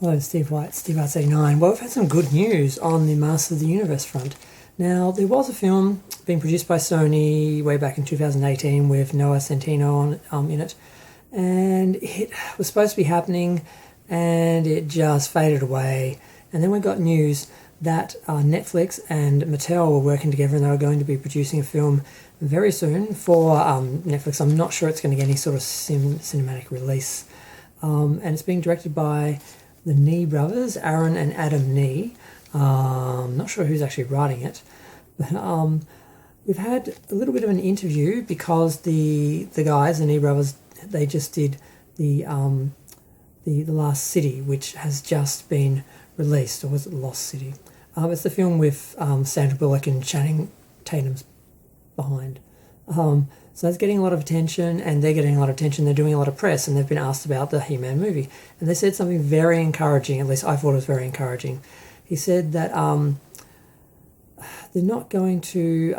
Hello, Steve White, Steve Arts 89. Well, we've had some good news on the Masters of the Universe front. Now, there was a film being produced by Sony way back in 2018 with Noah Centineo in it, and it was supposed to be happening, and it just faded away. And then we got news that Netflix and Mattel were working together, and they were going to be producing a film very soon for Netflix. I'm not sure it's going to get any sort of cinematic release. And it's being directed by the Nee brothers, Aaron and Adam Nee. Not sure who's actually writing it, but we've had a little bit of an interview because the guys, the Nee brothers, they just did the Last City, which has just been released, or was it Lost City? It's the film with Sandra Bullock and Channing Tatum's behind. So it's getting a lot of attention, and they're getting a lot of attention. They're doing a lot of press, and they've been asked about the He-Man movie. And they said something very encouraging, at least I thought it was very encouraging. He said that they're not going to...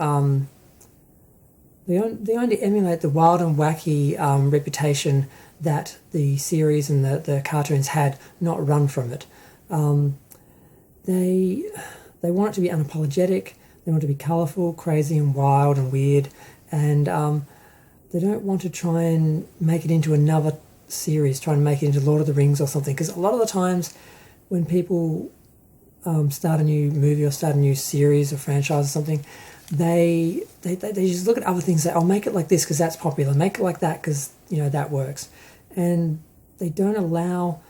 They're going to emulate the wild and wacky reputation that the series and the cartoons had, not run from it. They want it to be unapologetic. They want it to be colourful, crazy and wild and weird. And they don't want to try and make it into another series, try and make it into Lord of the Rings or something. Because a lot of the times when people start a new movie or start a new series or franchise or something, they just look at other things and say, I'll make it like this because that's popular. Make it like that because, that works. And they don't allow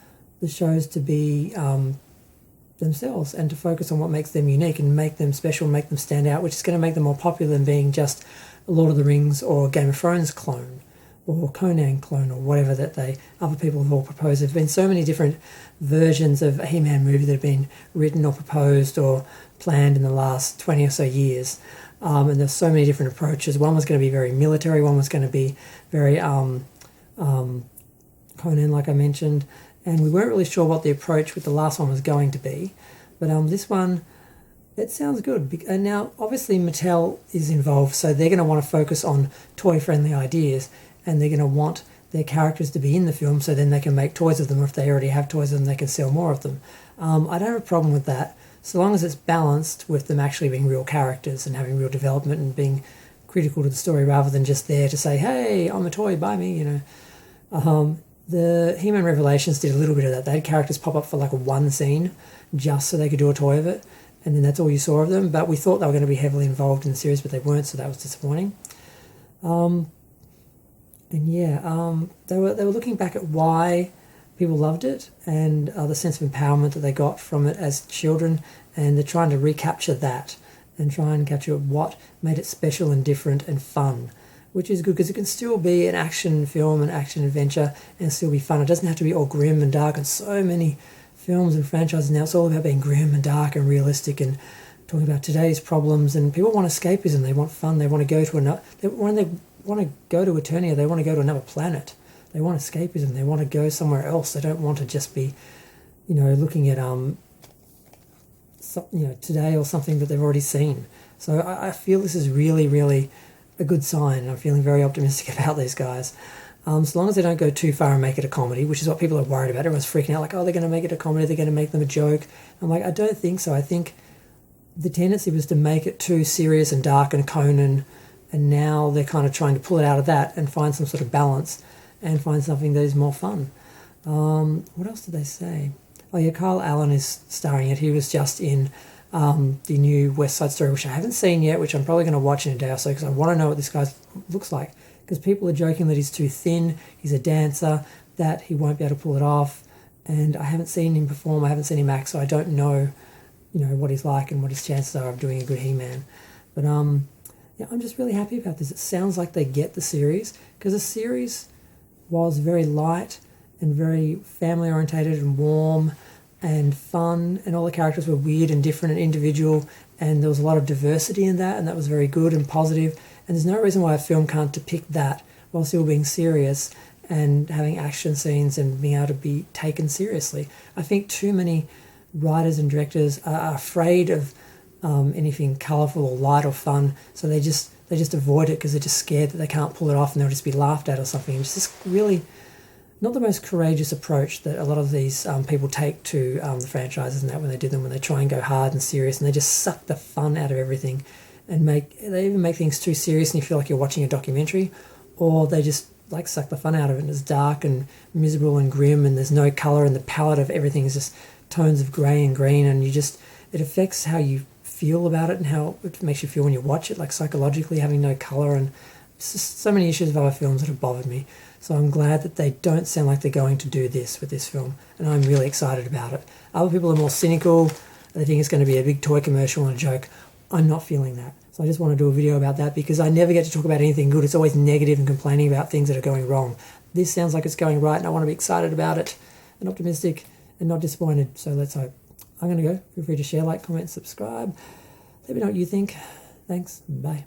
the shows to be themselves and to focus on what makes them unique and make them special, make them stand out, which is going to make them more popular than being just a Lord of the Rings or Game of Thrones clone or Conan clone or whatever that other people have all proposed. There have been so many different versions of a He-Man movie that have been written or proposed or planned in the last 20 or so years. And there's so many different approaches. One was going to be very military, one was going to be very Conan, like I mentioned, and we weren't really sure what the approach with the last one was going to be. But this one, it sounds good. And now, obviously, Mattel is involved, so they're going to want to focus on toy-friendly ideas, and they're going to want their characters to be in the film so then they can make toys of them, or if they already have toys of them, they can sell more of them. I don't have a problem with that, so long as it's balanced with them actually being real characters and having real development and being critical to the story rather than just there to say, hey, I'm a toy, buy me, The He-Man Revelations did a little bit of that. They had characters pop up for like one scene just so they could do a toy of it, and then that's all you saw of them. But we thought they were going to be heavily involved in the series, but they weren't, so that was disappointing. They were looking back at why people loved it and the sense of empowerment that they got from it as children, and they're trying to recapture that and try and capture what made it special and different and fun, which is good because it can still be an action film, an action adventure, and still be fun. It doesn't have to be all grim and dark, and so many films and franchises now, it's all about being grim and dark and realistic and talking about today's problems, and people want escapism, they want fun, they want to go to another, when they want to go to Eternia, they want to go to another planet, they want escapism, they want to go somewhere else, they don't want to just be, looking at today or something that they've already seen. So I feel this is really, really a good sign, and I'm feeling very optimistic about these guys. So long as they don't go too far and make it a comedy, which is what people are worried about. Everyone's freaking out like, oh, they're going to make it a comedy, they're going to make them a joke. I'm like, I don't think so. I think the tendency was to make it too serious and dark and Conan, and now they're kind of trying to pull it out of that and find some sort of balance and find something that is more fun. What else did they say? Oh yeah, Kyle Allen is starring it. He was just in the new West Side Story, which I haven't seen yet, which I'm probably going to watch in a day or so because I want to know what this guy looks like. Because people are joking that he's too thin, he's a dancer, that he won't be able to pull it off. And I haven't seen him perform, I haven't seen him act, so I don't know, what he's like and what his chances are of doing a good He-Man. But I'm just really happy about this. It sounds like they get the series, because the series was very light and very family-orientated and warm and fun, and all the characters were weird and different and individual, and there was a lot of diversity in that, and that was very good and positive. And there's no reason why a film can't depict that while still being serious and having action scenes and being able to be taken seriously. I think too many writers and directors are afraid of anything colourful or light or fun, so they just avoid it because they're just scared that they can't pull it off and they'll just be laughed at or something. It's just really not the most courageous approach that a lot of these people take to the franchises and that when they do them, when they try and go hard and serious and they just suck the fun out of everything and they even make things too serious and you feel like you're watching a documentary, or they just like suck the fun out of it and it's dark and miserable and grim and there's no colour and the palette of everything is just tones of grey and green, and it affects how you feel about it and how it makes you feel when you watch it, like psychologically having no colour. And it's just so many issues of other films that have bothered me. So I'm glad that they don't sound like they're going to do this with this film, and I'm really excited about it. Other people are more cynical. They think it's going to be a big toy commercial and a joke. I'm not feeling that. So I just want to do a video about that because I never get to talk about anything good. It's always negative and complaining about things that are going wrong. This sounds like it's going right and I want to be excited about it and optimistic and not disappointed. So let's hope. I'm going to go. Feel free to share, like, comment, subscribe. Let me know what you think. Thanks. Bye.